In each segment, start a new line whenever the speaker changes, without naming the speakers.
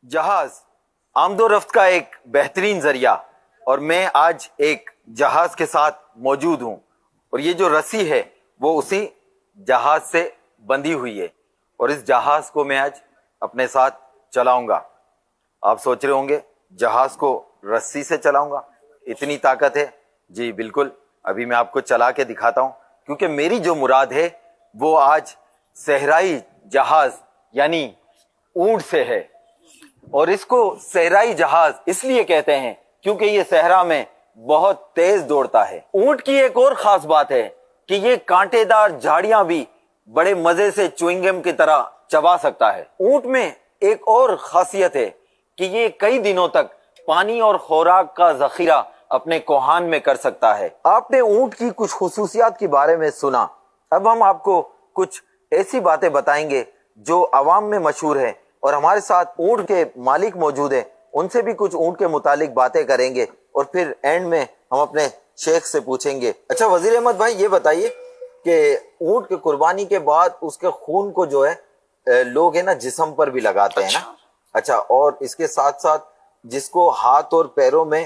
جہاز آمد و رفت کا ایک بہترین ذریعہ، اور میں آج ایک جہاز کے ساتھ موجود ہوں، اور یہ جو رسی ہے وہ اسی جہاز سے بندھی ہوئی ہے، اور اس جہاز کو میں آج اپنے ساتھ چلاؤں گا۔ آپ سوچ رہے ہوں گے جہاز کو رسی سے چلاؤں گا، اتنی طاقت ہے؟ جی بالکل، ابھی میں آپ کو چلا کے دکھاتا ہوں، کیونکہ میری جو مراد ہے وہ آج صحرائی جہاز یعنی اونٹ سے ہے۔ اور اس کو صحرائی جہاز اس لیے کہتے ہیں کیونکہ یہ صحرا میں بہت تیز دوڑتا ہے۔ اونٹ کی ایک اور خاص بات ہے کہ یہ کانٹے دار جھاڑیاں بھی بڑے مزے سے چوئنگم کی طرح چبا سکتا ہے۔ اونٹ میں ایک اور خاصیت ہے کہ یہ کئی دنوں تک پانی اور خوراک کا ذخیرہ اپنے کوہان میں کر سکتا ہے۔ آپ نے اونٹ کی کچھ خصوصیات کے بارے میں سنا، اب ہم آپ کو کچھ ایسی باتیں بتائیں گے جو عوام میں مشہور ہیں، اور ہمارے ساتھ اونٹ کے مالک موجود ہیں، ان سے بھی کچھ اونٹ کے متعلق باتیں کریں گے، اور پھر اینڈ میں ہم اپنے شیخ سے پوچھیں گے۔ اچھا وزیر احمد بھائی، یہ بتائیے کہ اونٹ کے قربانی کے بعد اس کے خون کو جو ہے لوگ ہے نا جسم پر بھی لگاتے ہیں نا؟ اچھا، اور اس کے ساتھ ساتھ جس کو ہاتھ اور پیروں میں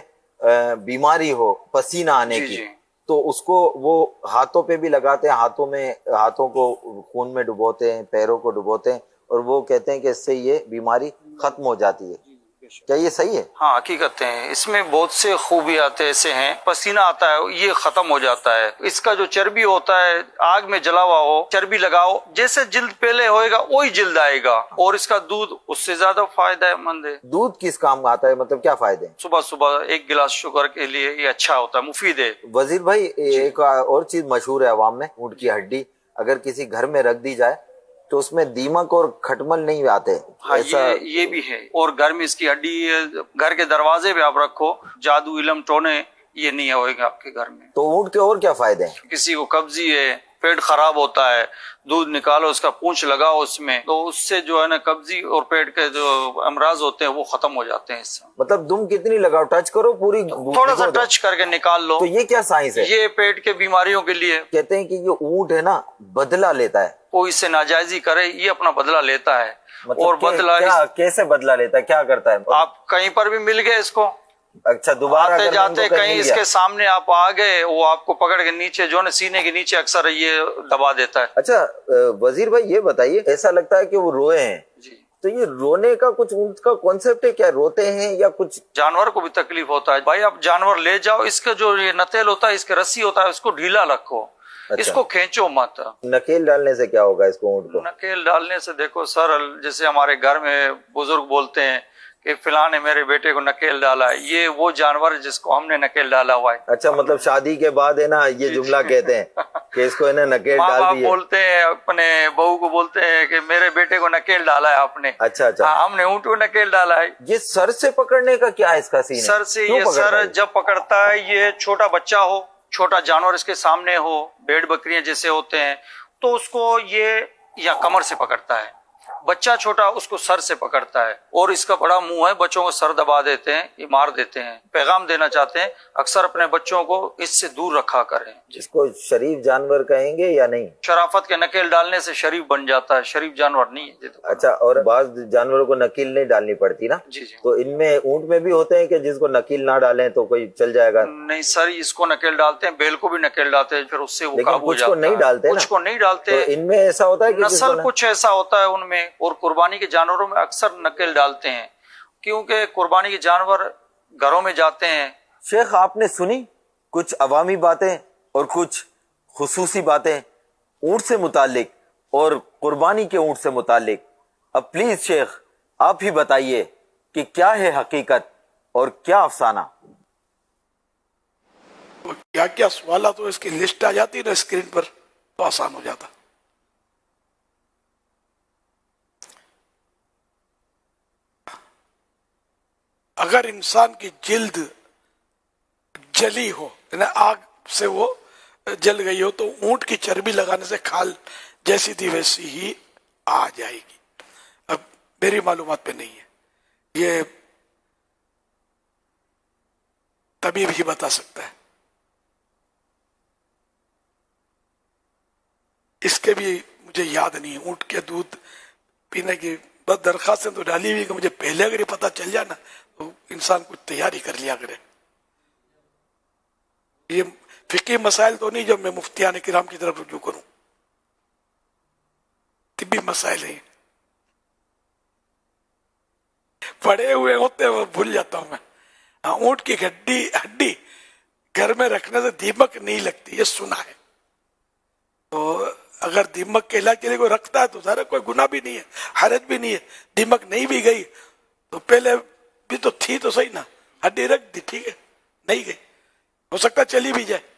بیماری ہو پسینہ آنے کی، تو اس کو وہ ہاتھوں پہ بھی لگاتے ہیں، ہاتھوں کو خون میں ڈبوتے ہیں، پیروں کو ڈبوتے ہیں، اور وہ کہتے ہیں کہ اس سے یہ بیماری ختم ہو جاتی ہے۔ کیا یہ صحیح ہے؟
ہاں، حقیقت ہے، اس میں بہت سے خوبیات ایسے ہیں، پسینہ آتا ہے یہ ختم ہو جاتا ہے، اس کا جو چربی ہوتا ہے آگ میں جلا ہوا ہو، چربی لگاؤ، جیسے جلد پہلے ہوئے گا وہی جلد آئے گا، اور اس کا دودھ اس سے زیادہ فائدہ مند ہے۔
دودھ کس کام آتا ہے، مطلب کیا فائدے ہیں؟
صبح صبح ایک گلاس شوگر کے لیے یہ اچھا ہوتا ہے، مفید ہے۔
وزیر بھائی، ایک اور چیز مشہور ہے عوام میں، اونٹ کی ہڈی اگر کسی گھر میں رکھ دی جائے تو اس میں دیمک اور کھٹمل نہیں آتے۔
ہاں، یہ بھی ہے، اور گھر میں اس کی ہڈی گھر کے دروازے پہ آپ رکھو، جادو علم ٹونے یہ نہیں ہوئے گا آپ کے گھر میں۔
تو اونٹ کے اور کیا فائدے ہیں؟
کسی کو قبضی ہے، پیٹ خراب ہوتا ہے، دودھ نکالو، اس کا پونچھ لگاؤ اس میں، تو اس سے جو ہے نا قبضی اور پیٹ کے جو امراض ہوتے ہیں وہ ختم ہو جاتے ہیں۔ اس سے
مطلب دم کتنی لگاؤ، ٹچ کرو پوری،
تھوڑا سا ٹچ کر کے نکال لو۔
تو یہ کیا سائنس ہے؟
یہ پیٹ کے بیماریوں کے لیے۔
کہتے ہیں کہ یہ اونٹ ہے نا بدلہ لیتا ہے،
کوئی اس سے ناجائزی کرے یہ اپنا بدلہ لیتا ہے۔ اور بدلہ
کیسے بدلہ لیتا ہے، کیا کرتا ہے؟
آپ کہیں پر بھی مل گئے اس کو،
اچھا دوبارہ
آتے جاتے کہیں اس کے سامنے آپ آ گئے، وہ آپ کو پکڑ کے نیچے جو ہے سینے کے نیچے اکثر یہ دبا دیتا ہے۔
اچھا وزیر بھائی یہ بتائیے، ایسا لگتا ہے کہ وہ روئے ہیں، تو یہ رونے کا کچھ اونٹ کا کانسیپٹ ہے، کیا روتے ہیں یا کچھ؟
جانور کو بھی تکلیف ہوتا ہے بھائی، آپ جانور لے جاؤ، اس کا جو یہ نتیل ہوتا ہے، اس کے رسی ہوتا ہے، اس کو ڈھیلا رکھو، اس کو کھینچو مت۔
نکیل ڈالنے سے کیا ہوگا اس کو، اونٹ کو؟
نکیل ڈالنے سے دیکھو سر، جیسے ہمارے گھر میں بزرگ بولتے ہیں کہ فلاں نے میرے بیٹے کو نکیل ڈالا ہے، یہ وہ جانور ہے جس کو ہم نے نکیل ڈالا ہوا ہے۔
اچھا، مطلب شادی کے بعد ہے نا یہ جملہ کہتے ہیں کہ اس کو ہے نا نکیل ڈال
ماں
دی ہے۔
بولتے ہیں اپنے بہو کو، بولتے ہیں کہ میرے بیٹے کو نکیل ڈالا ہے آپ نے۔
اچھا اچھا،
ہم نے اونٹ کو نکیل ڈالا ہے۔
یہ سر سے پکڑنے کا کیا ہے اس کا سین؟
سر سے، یہ سر جب پکڑتا ہے، یہ چھوٹا بچہ ہو، چھوٹا جانور اس کے سامنے ہو، بھیڑ بکریاں جیسے ہوتے ہیں، تو اس کو یہ یا کمر سے پکڑتا ہے، بچہ چھوٹا اس کو سر سے پکڑتا ہے، اور اس کا بڑا منہ ہے، بچوں کو سر دبا دیتے ہیں، یہ مار دیتے ہیں۔ پیغام دینا چاہتے ہیں اکثر اپنے بچوں کو اس سے دور رکھا کریں۔
اس کو شریف جانور کہیں گے یا نہیں؟
شرافت کے نکیل ڈالنے سے شریف بن جاتا ہے، شریف جانور نہیں ہے۔
اچھا، اور بعض جانوروں کو نکیل نہیں ڈالنی پڑتی نا؟
جی۔
تو ان میں اونٹ میں بھی ہوتے ہیں کہ جس کو نکیل نہ ڈالیں تو کوئی چل جائے گا؟
نہیں سر، اس کو نکیل ڈالتے ہیں، بیل کو بھی نکیل ڈالتے ہیں، پھر اس سے وہ
لیکن
قابو ہو
کچھ
جاتا
کو
ہے۔
نہیں ڈالتے،
کچھ کو نہیں ڈالتے۔
تو ان میں ایسا ہوتا ہے کہ
نسل کچھ ایسا ہوتا ہے ان میں، اور قربانی کے جانوروں میں اکثر نکیل ڈالتے ہیں، کیونکہ قربانی کے جانور گھروں میں جاتے ہیں۔
شیخ آپ نے سنی کچھ عوامی باتیں اور کچھ خصوصی باتیں اونٹ سے متعلق اور قربانی کے اونٹ سے متعلق۔ اب پلیز شیخ آپ ہی بتائیے کہ کیا ہے حقیقت اور کیا افسانہ؟
کیا کیا سوالات ہو، اس کی لسٹ آ جاتی نا اسکرین پر تو آسان ہو جاتا۔ اگر انسان کی جلد جلی ہو، یعنی آگ سے وہ جل گئی ہو، تو اونٹ کی چربی لگانے سے کھال جیسی تھی ویسی ہی آ جائے گی۔ اب میری معلومات پہ نہیں ہے، یہ طبیب ہی بتا سکتا ہے۔ اس کے بھی مجھے یاد نہیں ہے، اونٹ کے دودھ پینے کی بس درخواستیں تو ڈالی ہوئی کہ مجھے پہلے اگر یہ پتہ چل جائے نا تو انسان کچھ تیاری کر لیا کرے. یہ فقہی مسائل تو نہیں جو میں مفتیان کرام کی طرف رجوع کروں، طبی مسائل ہیں. پڑے ہوئے ہوتے وہ بھول جاتا ہوں میں. اونٹ کی ہڈی گھر میں رکھنے سے دیمک نہیں لگتی، یہ سنا ہے. تو اگر دیمک کے علاج کے لیے کوئی رکھتا ہے تو ظاہر کوئی گناہ بھی نہیں ہے، حرج بھی نہیں ہے. دیمک نہیں بھی گئی تو پہلے بھی تو تھی تو صحیح نا، ہڈی رکھ دی ٹھیک ہے، نہیں گئی ہو سکتا چلی بھی جائے.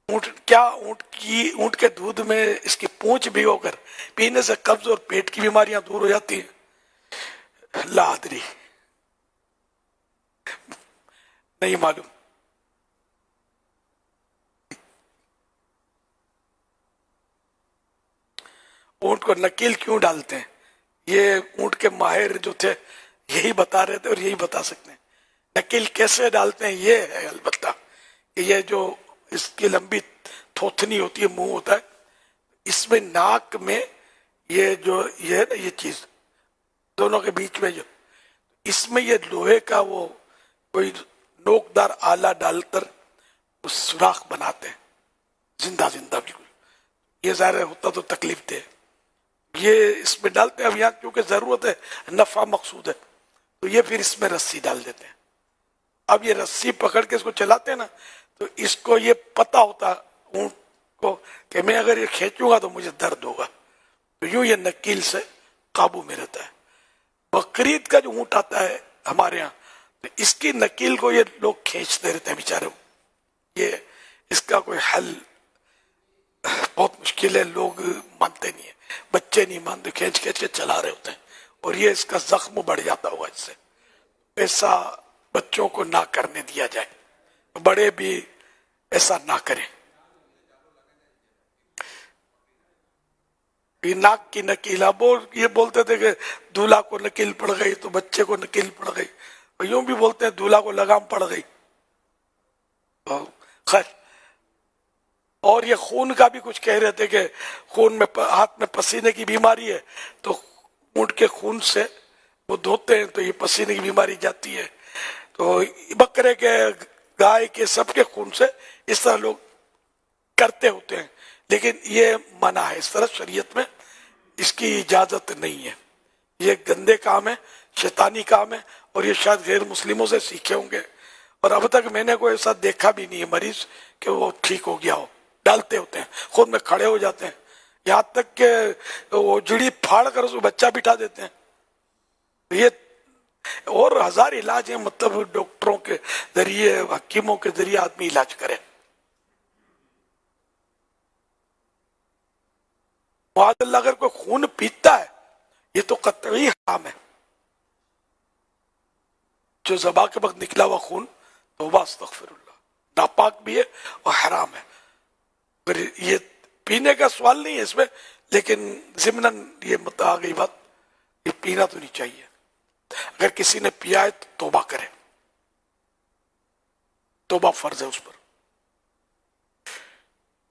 اونٹ کے دودھ میں اس کی پونچھ بھگو کر پینے سے قبض اور پیٹ کی بیماریاں دور ہو جاتی ہیں. لا ادری، نہیں معلوم. اونٹ کو نکیل کیوں ڈالتے ہیں؟ یہ اونٹ کے ماہر جو تھے یہی بتا رہے تھے اور یہی بتا سکتے ہیں. نکیل کیسے ڈالتے ہیں یہ ہے البتہ کہ یہ جو اس کی لمبی تھوتنی ہوتی ہے، منہ ہوتا ہے، اس میں ناک میں یہ جو یہ ہے نا یہ چیز دونوں کے بیچ میں جو اس میں یہ لوہے کا وہ کوئی نوکدار آلہ ڈال کر اس سوراخ بناتے ہیں زندہ بالکل. یہ ظاہر ہوتا تو تکلیف دے، یہ اس میں ڈالتے ہیں. اب یہاں کیونکہ ضرورت ہے، نفع مقصود ہے، تو یہ پھر اس میں رسی ڈال دیتے ہیں. اب یہ رسی پکڑ کے اس کو چلاتے ہیں نا تو اس کو یہ پتہ ہوتا اونٹ کو کہ میں اگر یہ کھینچوں گا تو مجھے درد ہوگا، تو یوں یہ نکیل سے قابو میں رہتا ہے. بقرعید کا جو اونٹ آتا ہے ہمارے ہاں تو اس کی نکیل کو یہ لوگ کھینچتے رہتے ہیں بیچارے. یہ اس کا کوئی حل بہت مشکل ہے، لوگ مانتے نہیں ہیں، بچے نہیں مانتے، کھینچ کے چلا رہے ہوتے ہیں اور یہ اس کا زخم بڑھ جاتا ہوگا. اس سے ایسا بچوں کو نہ کرنے دیا جائے، بڑے بھی ایسا نہ کریں. ناک کی نکیل، اب یہ بولتے تھے کہ دولہا کو نکیل پڑ گئی تو بچے کو نکیل پڑ گئی، یوں بھی بولتے ہیں دولہا کو لگام پڑ گئی. خیر، اور یہ خون کا بھی کچھ کہہ رہے تھے کہ خون میں ہاتھ میں پسینے کی بیماری ہے تو اونٹ کے خون سے وہ دھوتے ہیں تو یہ پسینے کی بیماری جاتی ہے. تو بکرے کے، گائے کے، سب کے خون سے اس طرح لوگ کرتے ہوتے ہیں، لیکن یہ منع ہے. اس طرح شریعت میں اس کی اجازت نہیں ہے. یہ گندے کام ہے، شیطانی کام ہے، اور یہ شاید غیر مسلموں سے سیکھے ہوں گے. اور اب تک میں نے کوئی ایسا دیکھا بھی نہیں ہے مریض کہ وہ ٹھیک ہو گیا ہو. ڈالتے ہوتے ہیں، خود میں کھڑے ہو جاتے ہیں، یہاں تک کہ وہ جڑی پھاڑ کر اس کو بچہ بٹھا دیتے ہیں. یہ اور ہزار علاج ہیں، مطلب ڈاکٹروں کے ذریعے، حکیموں کے ذریعے آدمی علاج کرے. معاذ اللہ اگر کوئی خون پیتا ہے یہ تو قطعی حرام ہے. جو ذبح کے وقت نکلا ہوا خون، توبہ استغفر اللہ، ناپاک بھی ہے اور حرام ہے. اگر یہ پینے کا سوال نہیں ہے اس میں، لیکن ضمناً یہ مت آ گئی بات، یہ پینا تو نہیں چاہیے. اگر کسی نے پیا ہے تو توبہ کرے، توبہ فرض ہے اس پر.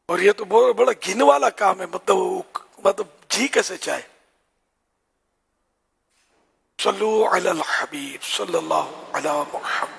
اور یہ تو بہت بڑا گھن والا کام ہے، مطلب جی کیسے چاہے. صلو علی الحبیب صلی اللہ علی محمد.